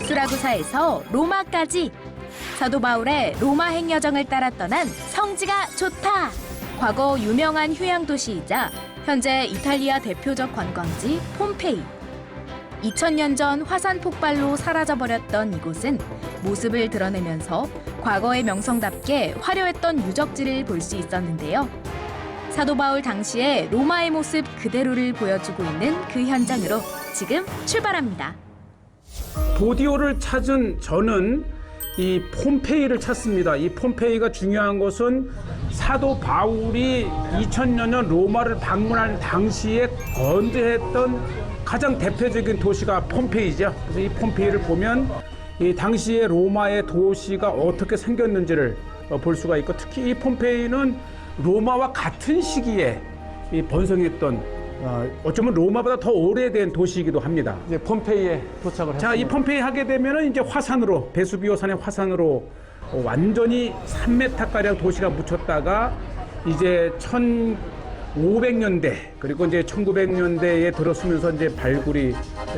수라구사에서 로마까지 사도 바울의 로마 행여정을 따라 떠난 성지가 좋다. 과거 유명한 휴양 도시이자 현재 이탈리아 대표적 관광지 폼페이. 2000년 전 화산 폭발로 사라져버렸던 이곳은 모습을 드러내면서 과거의 명성답게 화려했던 유적지를 볼 수 있었는데요. 사도 바울 당시의 로마의 모습 그대로를 보여주고 있는 그 현장으로 지금 출발합니다. 보디오를 찾은 저는 이 폼페이를 찾습니다. 이 폼페이가 중요한 것은 사도 바울이 2000년 전 로마를 방문한 당시에 건재했던 가장 대표적인 도시가 폼페이죠. 그래서 이 폼페이를 보면 이 당시에 로마의 도시가 어떻게 생겼는지를 볼 수가 있고, 특히 이 폼페이는 로마와 같은 시기에 이 번성했던 어쩌면 로마보다 더 오래된 도시이기도 합니다. 이제 폼페이에 도착을 자, 이 했습니다. 폼페이 하게 되면은 이제 화산으로, 베수비오 산의 화산으로 완전히 3m가량 도시가 묻혔다가 이제 1500년대 그리고 이제 1900년대에 들어서면서 이제 발굴이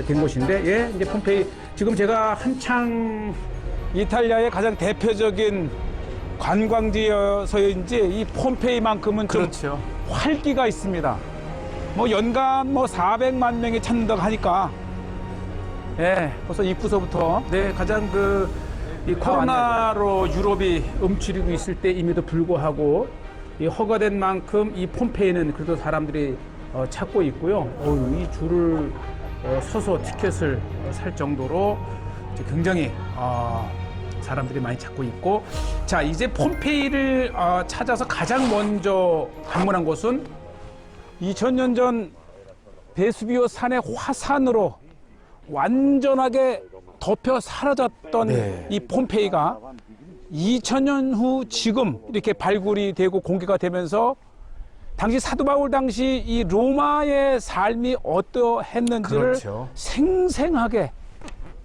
된 곳인데, 예, 이제 폼페이 지금 제가 한창 이탈리아의 가장 대표적인 관광지여서인지 이 폼페이만큼은 좀 그렇죠. 활기가 있습니다. 뭐 연간 뭐 400만 명이 찾는다고 하니까, 예, 벌써 입구서부터 네, 가장 이 코로나로 유럽이 움츠리고 있을 때임에도 불구하고 이 허가된 만큼 이 폼페이는 그래도 사람들이 찾고 있고요. 이 줄을 서서 티켓을 살 정도로 이제 굉장히 사람들이 많이 찾고 있고, 자, 이제 폼페이를 찾아서 가장 먼저 방문한 곳은 2000년 전 베수비오 산의 화산으로 완전하게 덮여 사라졌던 네. 이 폼페이가 2000년 후 지금 이렇게 발굴이 되고 공개가 되면서 당시 사도 바울 당시 이 로마의 삶이 어떠했는지를 그렇죠. 생생하게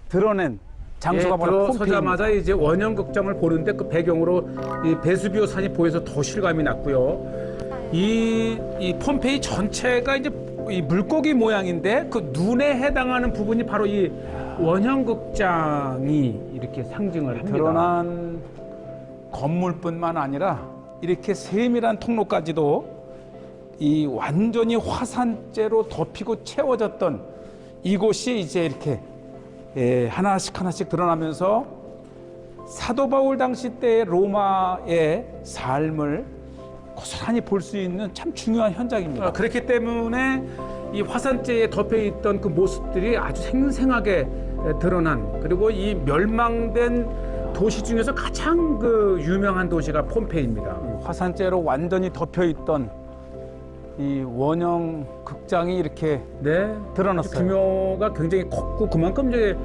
드러낸 장소가 바로 폼페이입니다. 들어서자마자 이제 원형극장을 보는데 그 배경으로 이 베수비오 산이 보여서 더 실감이 났고요. 이 폼페이 전체가 이제 이 물고기 모양인데 그 눈에 해당하는 부분이 바로 이 원형극장이 이렇게 상징을 합니다. 드러난 건물뿐만 아니라 이렇게 세밀한 통로까지도 이 완전히 화산재로 덮이고 채워졌던 이곳이 이제 이렇게 하나씩 하나씩 드러나면서 사도 바울 당시 때의 로마의 삶을 고스란히 볼 수 있는 참 중요한 현장입니다. 그렇기 때문에 이 화산재에 덮여 있던 그 모습들이 아주 생생하게 드러난, 그리고 이 멸망된 도시 중에서 가장 유명한 도시가 폼페이입니다. 화산재로 완전히 덮여 있던 이 원형 극장이 이렇게 네, 드러났어요. 규모가 굉장히 컸고 그만큼 이제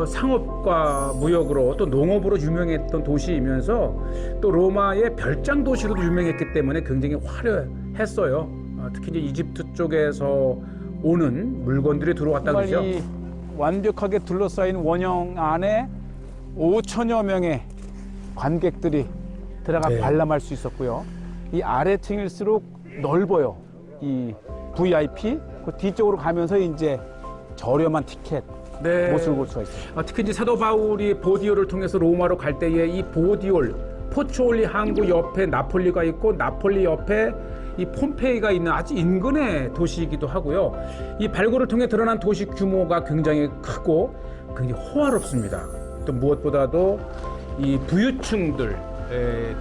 상업과 무역으로 또 농업으로 유명했던 도시이면서 또 로마의 별장 도시로도 유명했기 때문에 굉장히 화려했어요. 특히 이제 이집트 쪽에서 오는 물건들이 들어왔다 정말 그러죠. 이 완벽하게 둘러싸인 원형 안에 5천여 명의 관객들이 들어가 네. 관람할 수 있었고요. 이 아래층일수록 넓어요. 이 VIP 그 뒤쪽으로 가면서 이제 저렴한 티켓 네. 모습을 볼 수가 있어요. 특히 이제 사도 바울이 보디올을 통해서 로마로 갈 때에 이 보디올, 포초올리 항구 옆에 나폴리가 있고 나폴리 옆에 이 폼페이가 있는 아주 인근의 도시이기도 하고요. 이 발굴을 통해 드러난 도시 규모가 굉장히 크고 굉장히 호화롭습니다. 또 무엇보다도 이 부유층들,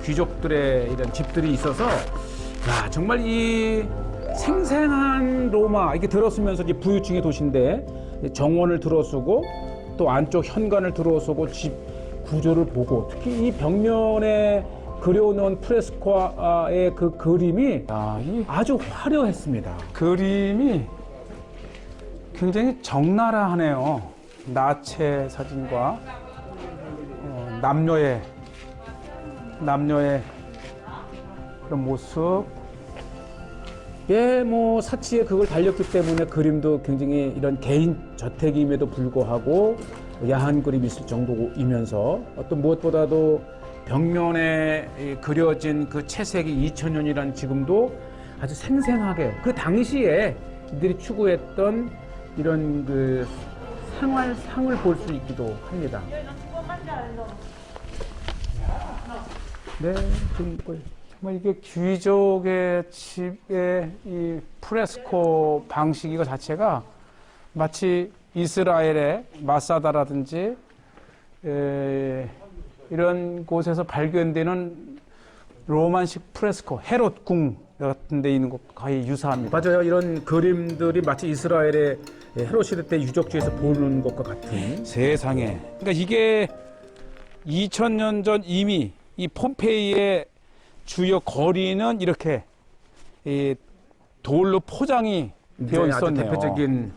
귀족들의 이런 집들이 있어서 정말 이 생생한 로마 이렇게 들어서면서 이제 부유층의 도시인데 정원을 들어서고 또 안쪽 현관을 들어서고 집 구조를 보고 특히 이 벽면에 그려놓은 프레스코의 그 그림이 이 아주 화려했습니다. 그림이 굉장히 적나라하네요. 나체 사진과 남녀의 그런 모습. 예, 뭐 사치에 그걸 달렸기 때문에 그림도 굉장히 이런 개인 저택임에도 불구하고 야한 그림이 있을 정도이면서 어떤 무엇보다도 벽면에 그려진 그 채색이 2000년이란 지금도 아주 생생하게 그 당시에 이들이 추구했던 이런 그 생활상을 볼 수 있기도 합니다. 네, 지금 정말 이게 귀족의 집의 이 프레스코 방식 이거 자체가 마치 이스라엘의 마사다라든지 이런 곳에서 발견되는 로만식 프레스코, 헤롯 궁 같은 데 있는 것 거의 유사합니다. 맞아요. 이런 그림들이 마치 이스라엘의 헤롯 시대 때 유적지에서 보는 것과 같은. 세상에. 그러니까 이게 2000년 전 이미 이 폼페이의 주요 거리는 이렇게 이 돌로 포장이 되어 아주 있었네요. 대표적인.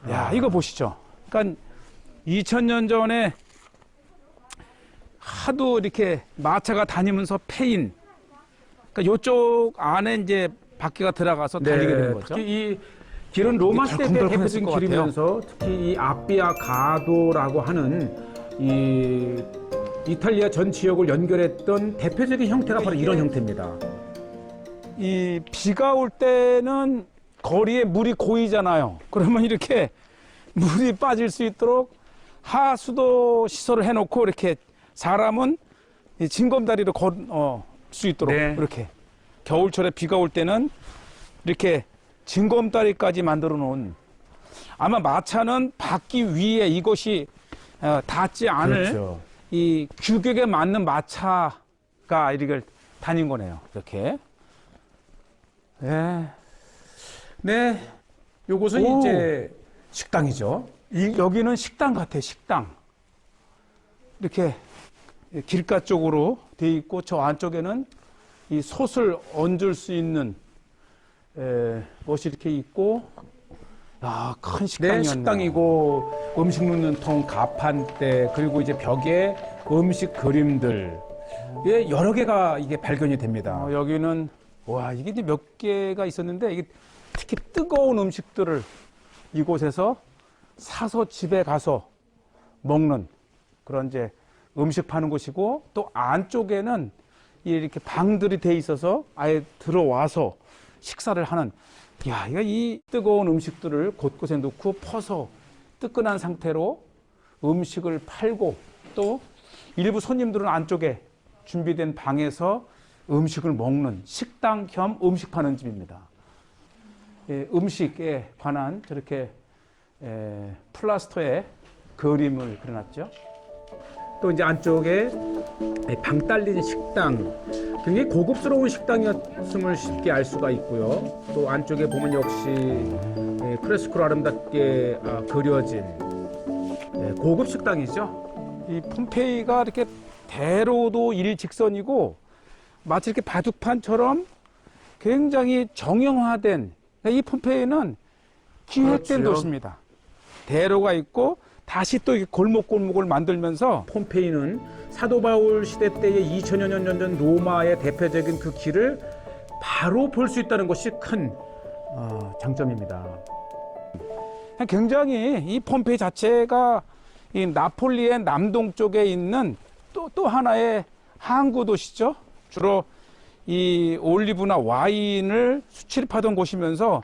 야, 이거 보시죠. 그러니까 2000년 전에 하도 이렇게 마차가 다니면서 패인. 그러니까 이쪽 안에 이제 바퀴가 들어가서 달리게 되는 거죠. 특히 이 길은 로마 시대 때 덜컹덜컹했을 대표적인 것 같아요. 길이면서 특히 이 아비아 가도라고 하는 이 이탈리아 전 지역을 연결했던 대표적인 형태가 바로 이런 형태입니다. 이 비가 올 때는 거리에 물이 고이잖아요. 그러면 이렇게 물이 빠질 수 있도록 하수도 시설을 해놓고 이렇게 사람은 이 징검다리로 걸 수 있도록 네. 이렇게 겨울철에 비가 올 때는 이렇게 징검다리까지 만들어 놓은 아마 마차는 바퀴 위에 이것이 닿지 않을 그렇죠. 이 규격에 맞는 마차가 이걸 다닌 거네요. 이렇게. 네. 네, 요것은 오. 이제 식당이죠. 여기는 식당 같아, 식당. 이렇게 길가 쪽으로 돼 있고 저 안쪽에는 이 솥을 얹을 수 있는 것이 이렇게 있고, 야, 큰 식당이었네요. 네, 식당이고 음식 넣는 통, 가판대, 그리고 이제 벽에 음식 그림들, 예, 여러 개가 이게 발견이 됩니다. 여기는 와, 이게 이제 몇 개가 있었는데 이게 특히 뜨거운 음식들을 이곳에서 사서 집에 가서 먹는 그런 이제 음식 파는 곳이고, 또 안쪽에는 이렇게 방들이 돼 있어서 아예 들어와서 식사를 하는. 야, 이거 이 뜨거운 음식들을 곳곳에 놓고 퍼서 뜨끈한 상태로 음식을 팔고, 또 일부 손님들은 안쪽에 준비된 방에서 음식을 먹는 식당 겸 음식 파는 집입니다. 음식에 관한 저렇게 플라스터에 그림을 그려놨죠. 또 이제 안쪽에 방 딸린 식당, 굉장히 고급스러운 식당이었음을 쉽게 알 수가 있고요. 또 안쪽에 보면 역시 프레스코로 아름답게 그려진 고급 식당이죠. 이 폼페이가 이렇게 대로도 일직선이고 마치 이렇게 바둑판처럼 굉장히 정형화된, 이 폼페이는 기획된 그렇지요. 도시입니다. 대로가 있고 다시 또 이렇게 골목골목을 만들면서 폼페이는 사도 바울 시대 때의 2000여 년 전 로마의 대표적인 그 길을 바로 볼 수 있다는 것이 큰 장점입니다. 굉장히 이 폼페이 자체가 이 나폴리의 남동쪽에 있는 또 하나의 항구 도시죠. 주로 이 올리브나 와인을 수출입하던 곳이면서,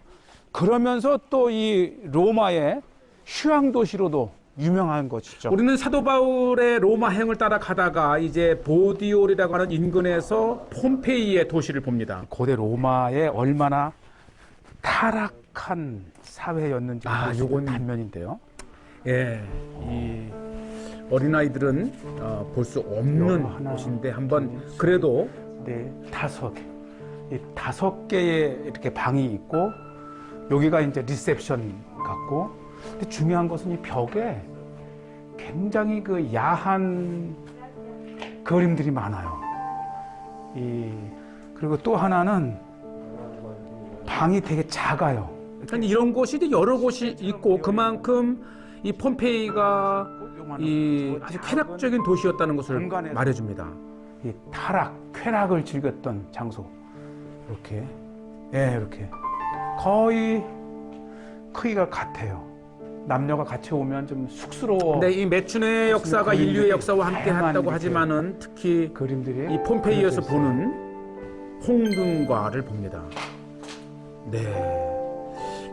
그러면서 또 이 로마의 휴양 도시로도 유명한 것이죠. 우리는 사도 바울의 로마행을 따라가다가 이제 보디올이라고 하는 인근에서 폼페이의 도시를 봅니다. 고대 로마의 얼마나 타락한 사회였는지 요건 단면인데요. 예, 이 어린아이들은 볼 수 없는 하나, 곳인데 한번 그래도 네, 다섯 개의 이렇게 방이 있고, 여기가 이제 리셉션 같고, 근데 중요한 것은 이 벽에 굉장히 그 야한 그림들이 많아요. 그리고 또 하나는 방이 되게 작아요. 그러니까 이런 곳이 이제 여러 곳이 있고 그만큼 이 폼페이가 이 아주 쾌락적인 도시였다는 것을 공간에서 말해줍니다. 이 쾌락을 즐겼던 장소. 이렇게, 이렇게 거의 크기가 같아요. 남녀가 같이 오면 좀 쑥스러워. 근데 이 매춘의 역사가 그림들이 인류의 역사와 함께 다양한 했다고 이렇게 하지만은 특히 그림들이 이 폼페이에서 그려져 있어요. 보는 홍등과를 봅니다. 네.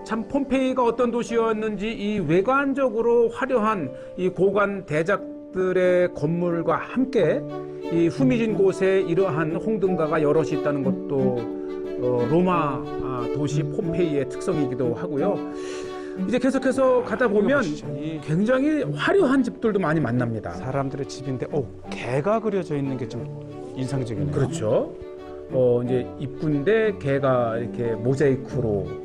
참 폼페이가 어떤 도시였는지 이 외관적으로 화려한 이 고관 대작들의 건물과 함께 이 후미진 곳에 이러한 홍등가가 여럿이 있다는 것도 로마 도시 폼페이의 특성이기도 하고요. 이제 계속해서 가다 보면 이 굉장히 화려한 집들도 많이 만납니다. 사람들의 집인데, 개가 그려져 있는 게 좀 인상적이네요. 그렇죠. 이제 입구인데 개가 이렇게 모자이크로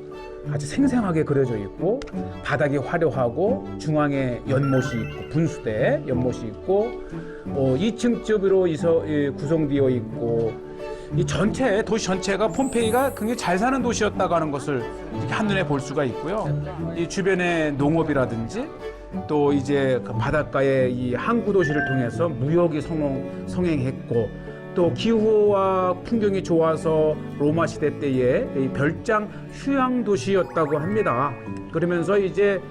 아주 생생하게 그려져 있고 바닥이 화려하고 중앙에 연못이 있고 분수대 연못이 있고 2층집으로 구성되어 있고 이 전체 도시 전체가 폼페이가 굉장히 잘 사는 도시였다고 하는 것을 이렇게 한눈에 볼 수가 있고요. 이 주변의 농업이라든지 또 이제 그 바닷가의 이 항구 도시를 통해서 무역이 성행했고 또 기후와 풍경이 좋아서 로마 시대 때의 이 별장 휴양 도시였다고 합니다. 그러면서 이제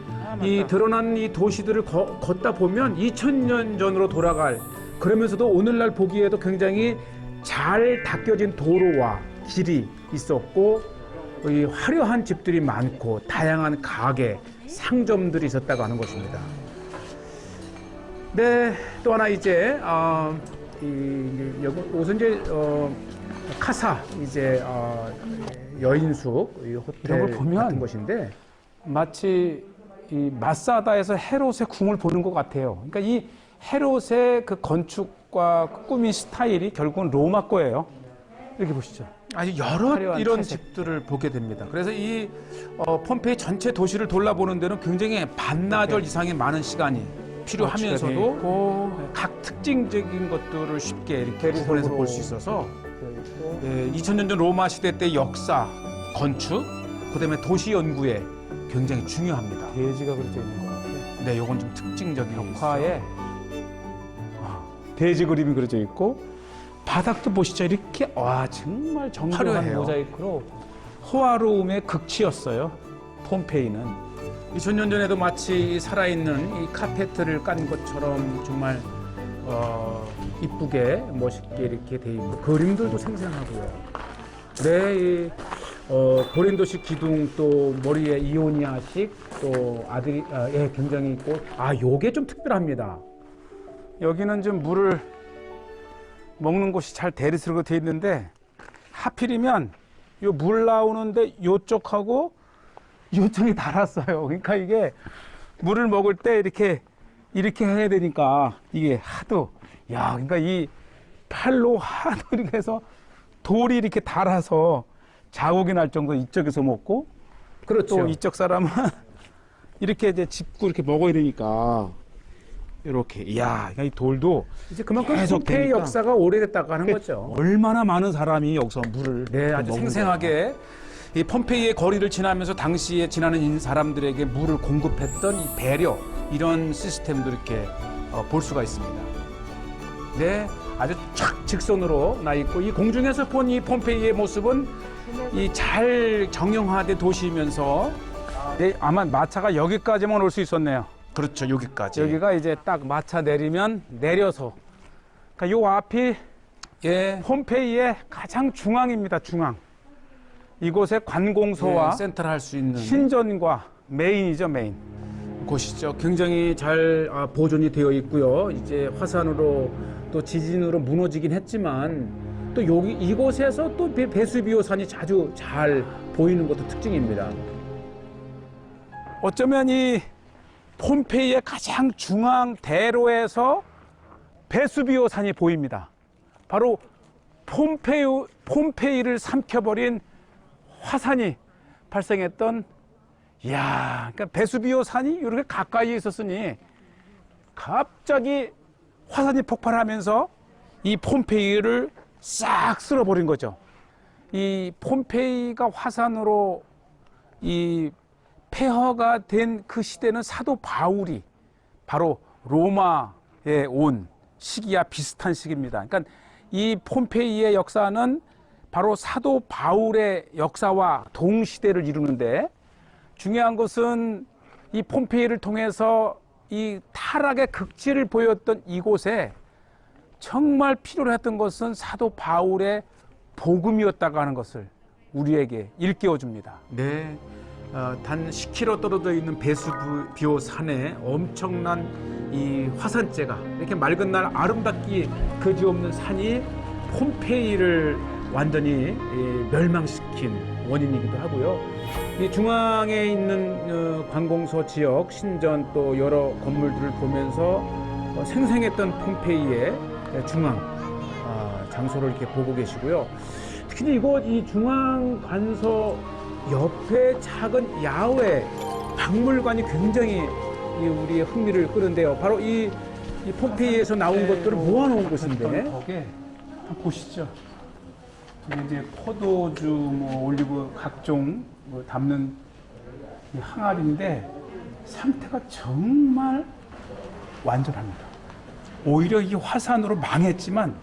이 드러난 이 도시들을 걷다 보면 2000년 전으로 돌아갈 그러면서도 오늘날 보기에도 굉장히 잘 닦여진 도로와 길이 있었고 이 화려한 집들이 많고 다양한 가게, 상점들이 있었다고 하는 것입니다. 네, 또 하나 이제 여기 이제 카사 이제 여인숙 이 호텔 이런 걸 보면 같은 것인데 마치 이 마사다에서 헤롯의 궁을 보는 것 같아요. 그러니까 이 헤롯의 그 건축과 그 꾸민 스타일이 결국은 로마 거예요. 이렇게 보시죠. 아주 여러 화려한 이런 채색. 집들을 보게 됩니다. 그래서 이 폼페이 전체 도시를 돌아보는 데는 굉장히 반나절 이상의 많은 시간이 필요하면서도 있고, 각 특징적인 것들을 쉽게 이렇게 대리석으로 구분해서 볼 수 있어서 2000년 전 로마 시대 때 역사, 건축, 그다음에 도시 연구에 굉장히 중요합니다. 돼지가 그려져 있는 것 같아요. 네, 요건 좀 특징적인 벽화에 돼지 그림이 그려져 있고 바닥도 보시죠. 이렇게 정말 정교한 화려해요. 모자이크로 호화로움의 극치였어요. 폼페이는. 2000년 전에도 마치 살아있는 이 카페트를 깐 것처럼 정말 이쁘게 멋있게 이렇게 돼 있고 그림들도 생생하고요. 네, 이 고린도식 기둥 또 머리에 이오니아식 또 굉장히 있고 요게 좀 특별합니다. 여기는 좀 물을 먹는 곳이 잘 대리석으로 돼 있는데 하필이면 요 물 나오는데 요쪽하고 요쪽이 달았어요. 그러니까 이게 물을 먹을 때 이렇게 해야 되니까 이게 하도 그러니까 이 팔로 하도 이렇게 해서 돌이 이렇게 달아서 자국이 날 정도 이쪽에서 먹고 그렇죠. 또 이쪽 사람은 이렇게 이제 짚고 이렇게 먹어야 되니까 이렇게 이 돌도 이제 그만큼 계속 폼페이 되니까. 역사가 오래됐다고 하는 거죠. 얼마나 많은 사람이 여기서 물을 네, 아주 먹는 생생하게 이 폼페이의 거리를 지나면서 당시에 지나는 사람들에게 물을 공급했던 이 배려 이런 시스템도 이렇게 볼 수가 있습니다. 네, 아주 촥 직선으로 나 있고 이 공중에서 본 이 폼페이의 모습은 이 잘 정형화된 도시이면서 네, 아마 마차가 여기까지만 올 수 있었네요. 그렇죠, 여기까지. 여기가 이제 딱 마차 내리면 내려서 그러니까 요 앞이 예, 폼페이의 가장 중앙입니다. 중앙. 이곳에 관공서와 센터를 할 수 있는 신전과 메인이죠, 메인. 곳이죠. 굉장히 잘 보존이 되어 있고요. 이제 화산으로 또 지진으로 무너지긴 했지만 또 이곳에서 또 베수비오산이 자주 잘 보이는 것도 특징입니다. 어쩌면 이 폼페이의 가장 중앙 대로에서 베수비오 산이 보입니다. 바로 폼페이를 삼켜버린 화산이 발생했던 그러니까 베수비오 산이 이렇게 가까이에 있었으니 갑자기 화산이 폭발하면서 이 폼페이를 싹 쓸어버린 거죠. 이 폼페이가 화산으로 이 폐허가 된 그 시대는 사도 바울이 바로 로마에 온 시기와 비슷한 시기입니다. 그러니까 이 폼페이의 역사는 바로 사도 바울의 역사와 동시대를 이루는데 중요한 것은 이 폼페이를 통해서 이 타락의 극치를 보였던 이곳에 정말 필요로 했던 것은 사도 바울의 복음이었다고 하는 것을 우리에게 일깨워 줍니다. 네. 단 10km 떨어져 있는 베수비오 산에 엄청난 이 화산재가 이렇게 맑은 날 아름답기 그지없는 산이 폼페이를 완전히 멸망시킨 원인이기도 하고요. 이 중앙에 있는 관공서 지역, 신전 또 여러 건물들을 보면서 생생했던 폼페이의 중앙 장소를 이렇게 보고 계시고요. 특히 이곳 이 중앙 관서 옆에 작은 야외 박물관이 굉장히 우리의 흥미를 끄는데요. 바로 이 폼페이에서 나온 것들을 모아놓은 곳인데. 거기에 한번 보시죠. 이게 이제 포도주, 뭐 올리브 각종 뭐 담는 이 항아리인데 상태가 정말 완전합니다. 오히려 이 화산으로 망했지만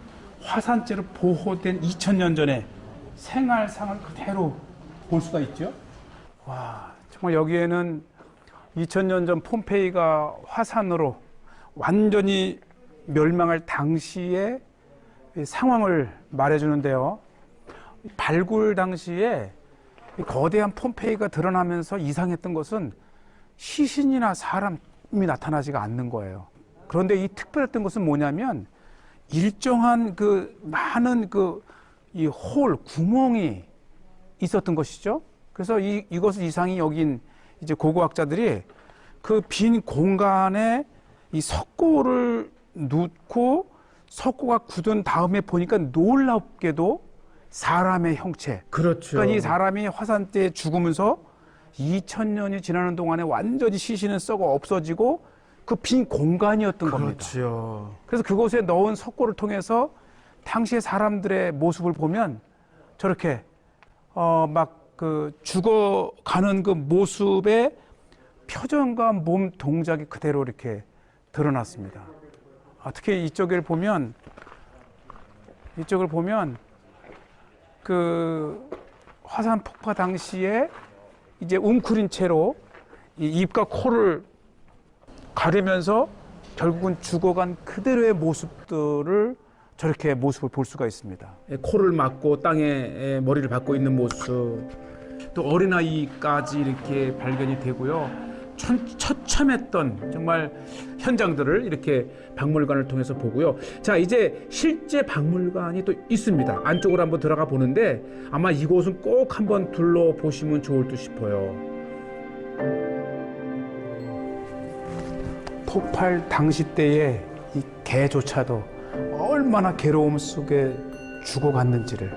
화산재로 보호된 2000년 전에 생활상을 그대로 볼 수가 있죠. 와, 정말 여기에는 2000년 전 폼페이가 화산으로 완전히 멸망할 당시의 상황을 말해주는데요. 발굴 당시에 거대한 폼페이가 드러나면서 이상했던 것은 시신이나 사람이 나타나지가 않는 거예요. 그런데 이 특별했던 것은 뭐냐면 일정한 그 많은 이 홀, 구멍이 있었던 것이죠. 그래서 이것을 이상히 여긴 이제 고고학자들이 그 빈 공간에 이 석고를 넣고 석고가 굳은 다음에 보니까 놀랍게도 사람의 형체. 그렇죠. 그러니까 이 사람이 화산재에 죽으면서 2000년이 지나는 동안에 완전히 시신은 썩어 없어지고 그 빈 공간이었던 겁니다. 그렇죠. 그래서 그곳에 넣은 석고를 통해서 당시의 사람들의 모습을 보면 저렇게 막 죽어가는 그 모습의 표정과 몸 동작이 그대로 이렇게 드러났습니다. 특히 이쪽을 보면 그 화산 폭파 당시에 이제 웅크린 채로 이 입과 코를 가리면서 결국은 죽어간 그대로의 모습들을 저렇게 모습을 볼 수가 있습니다. 코를 막고 땅에 머리를 박고 있는 모습, 또 어린아이까지 이렇게 발견이 되고요. 처참했던 정말 현장들을 이렇게 박물관을 통해서 보고요. 자, 이제 실제 박물관이 또 있습니다. 안쪽으로 한번 들어가 보는데 아마 이곳은 꼭 한번 둘러보시면 좋을 듯 싶어요. 폭발 당시 때에 이 개조차도 얼마나 괴로움 속에 죽어갔는지를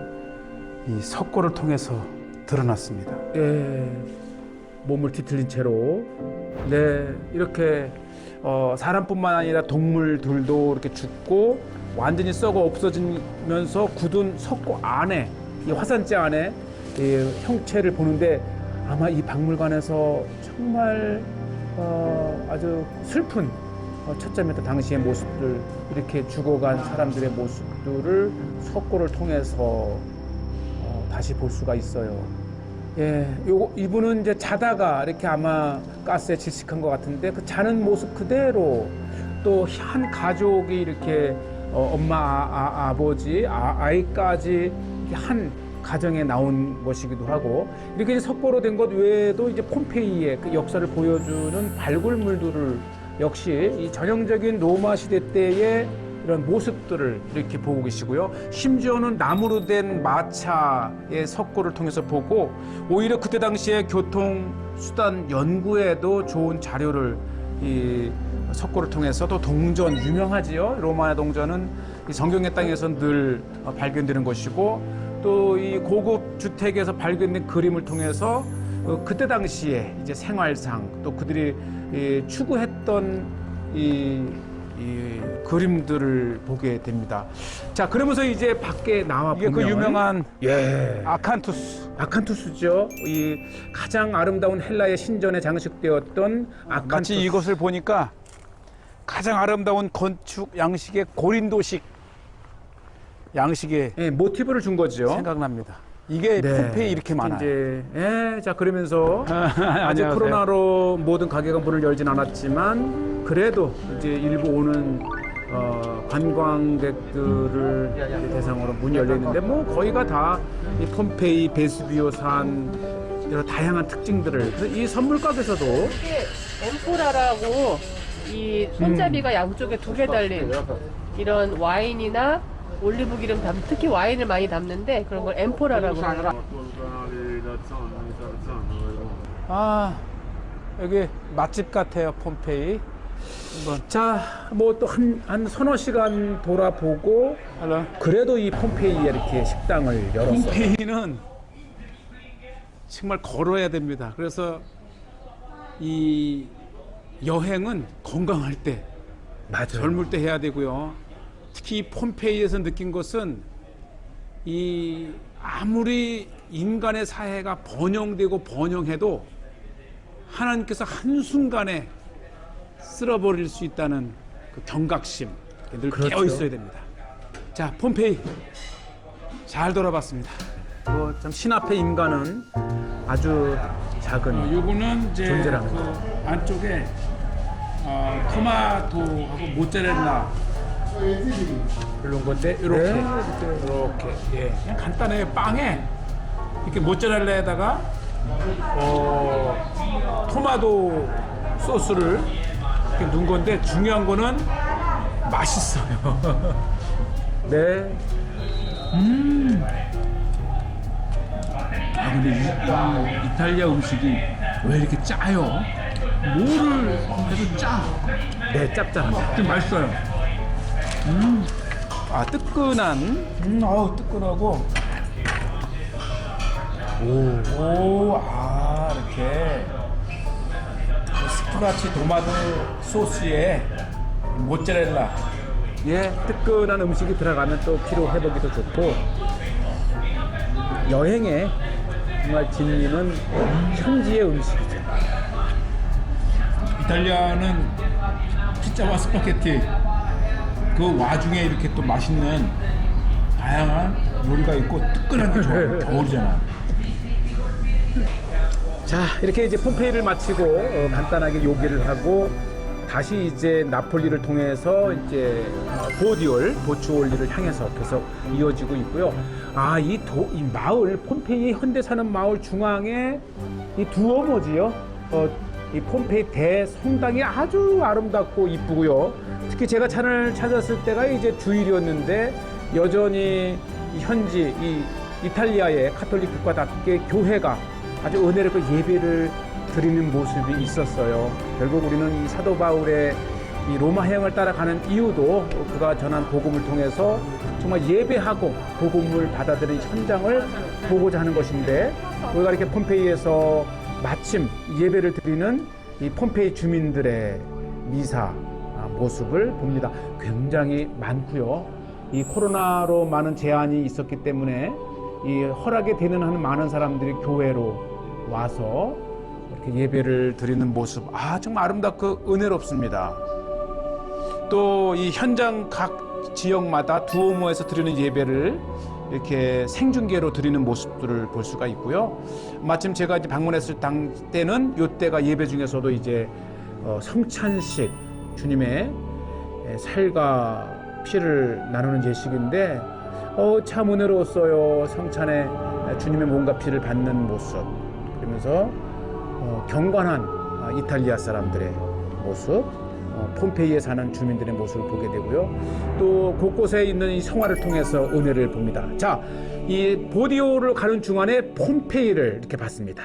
이 석고를 통해서 드러났습니다. 몸을 뒤틀린 채로 이렇게 사람뿐만 아니라 동물들도 이렇게 죽고 완전히 썩어 없어지면서 굳은 석고 안에 이 화산재 안에 이 형체를 보는데 아마 이 박물관에서 정말 아주 슬픈 초점이었던 당시의 모습들, 이렇게 죽어간 사람들의 모습들을 석고를 통해서 다시 볼 수가 있어요. 이분은 이제 자다가 이렇게 아마 가스에 질식한 것 같은데 그 자는 모습 그대로 또 한 가족이 이렇게 엄마, 아버지, 아이까지 한 가정에 나온 것이기도 하고, 이렇게 이제 석고로 된 것 외에도 이제 폼페이의 그 역사를 보여주는 발굴물들을 역시 이 전형적인 로마 시대 때의 이런 모습들을 이렇게 보고 계시고요. 심지어는 나무로 된 마차의 석고를 통해서 보고 오히려 그때 당시에 교통수단 연구에도 좋은 자료를 이 석고를 통해서 또 동전 유명하지요. 로마의 동전은 이 성경의 땅에서 늘 발견되는 것이고 또 이 고급 주택에서 발견된 그림을 통해서 그때 당시에 이제 생활상 또 그들이 추구했던 이 그림들을 보게 됩니다. 자, 그러면서 이제 밖에 나와 보면 이게 그 유명한 아칸투스죠. 이 가장 아름다운 헬라의 신전에 장식되었던 아칸투스. 마치 이것을 보니까 가장 아름다운 건축 양식의 고린도식 양식의 모티브를 준 거죠. 생각납니다. 이게 폼페이 이렇게 많아요. 자, 그러면서 아직 코로나로 모든 가게가 문을 열진 않았지만 그래도 이제 일부 오는 관광객들을 대상으로 문이 열려 있는데 뭐 거의가 다 이 폼페이 베수비오 산 여러 다양한 특징들을 그래서 이 선물 가게에서도 이게 엠포라라고 이 손잡이가 양쪽에 두 개 달린 이런 와인이나 올리브 기름 담 특히 와인을 많이 담는데 그런 걸 엠포라라고 해요. 아, 여기 맛집 같아요, 폼페이. 한번. 자, 뭐 또 한 서너 시간 돌아보고 알아. 그래도 이 폼페이에 이렇게 식당을 열었어요. 폼페이는 정말 걸어야 됩니다. 그래서 이 여행은 건강할 때, 맞아요. 젊을 때 해야 되고요. 특히 이 폼페이에서 느낀 것은 이 아무리 인간의 사회가 번영되고 번영해도 하나님께서 한순간에 쓸어버릴 수 있다는 그 경각심 늘 그렇죠. 깨어 있어야 됩니다. 자, 폼페이 잘 돌아봤습니다. 뭐좀 신앞의 인간은 아주 작은 요거는 이제 존재라는 그 안쪽에 토마토하고 모짜렐라 그런 건데 이렇게 네. 이렇게 예 그냥 간단해요. 빵에 이렇게 모짜렐라에다가 토마토 소스를 이렇게 넣은 건데 중요한 거는 맛있어요. 네. 아 근데 이 이탈리아 음식이 왜 이렇게 짜요? 뭐를 해도 짜. 네, 짭짤합니다. 좀 맛있어요. 아 뜨끈한. 아우 뜨끈하고. 아 이렇게 스프라치 도마토 소스에 모짜렐라. 예, 뜨끈한 음식이 들어가면 또 피로 회복이 더 좋고 여행에 정말 진리는 현지의 음식이죠. 이탈리아는 피자와 스파게티 그 와중에 이렇게 또 맛있는 다양한 요리가 있고 뜨끈한 게 좋아요. 겨울이잖아. 자, 이렇게 이제 폼페이를 마치고 간단하게 요기를 하고 다시 이제 나폴리를 통해서 이제 보추올리를 향해서 계속 이어지고 있고요. 아, 이 마을 폼페이 현대 사는 마을 중앙에 이 두오모지요. 이 폼페이 대성당이 아주 아름답고 이쁘고요. 특히 제가 차를 찾았을 때가 이제 주일이었는데 여전히 이 현지 이 이탈리아의 카톨릭 국가답게 교회가 아주 은혜롭게 예배를 드리는 모습이 있었어요. 결국 우리는 이 사도 바울의 이 로마 해역을 따라가는 이유도 그가 전한 복음을 통해서 정말 예배하고 복음을 받아들이는 현장을 보고자 하는 것인데 우리가 이렇게 폼페이에서 마침 예배를 드리는 이 폼페이 주민들의 미사 모습을 봅니다. 굉장히 많고요. 이 코로나로 많은 제한이 있었기 때문에 이 허락이 되는 한 많은 사람들이 교회로 와서 이렇게 예배를 드리는 모습, 아 정말 아름답고 은혜롭습니다. 또 이 현장 각 지역마다 두오모에서 드리는 예배를 이렇게 생중계로 드리는 모습들을 볼 수가 있고요. 마침 제가 이제 방문했을 때는 이때가 예배 중에서도 이제 성찬식 주님의 살과 피를 나누는 예식인데 참 은혜로웠어요. 성찬에 주님의 몸과 피를 받는 모습, 그러면서 경건한 이탈리아 사람들의 모습, 폼페이에 사는 주민들의 모습을 보게 되고요. 또 곳곳에 있는 이 성화를 통해서 은혜를 봅니다. 자, 이 보디오를 가는 중간에 폼페이를 이렇게 봤습니다.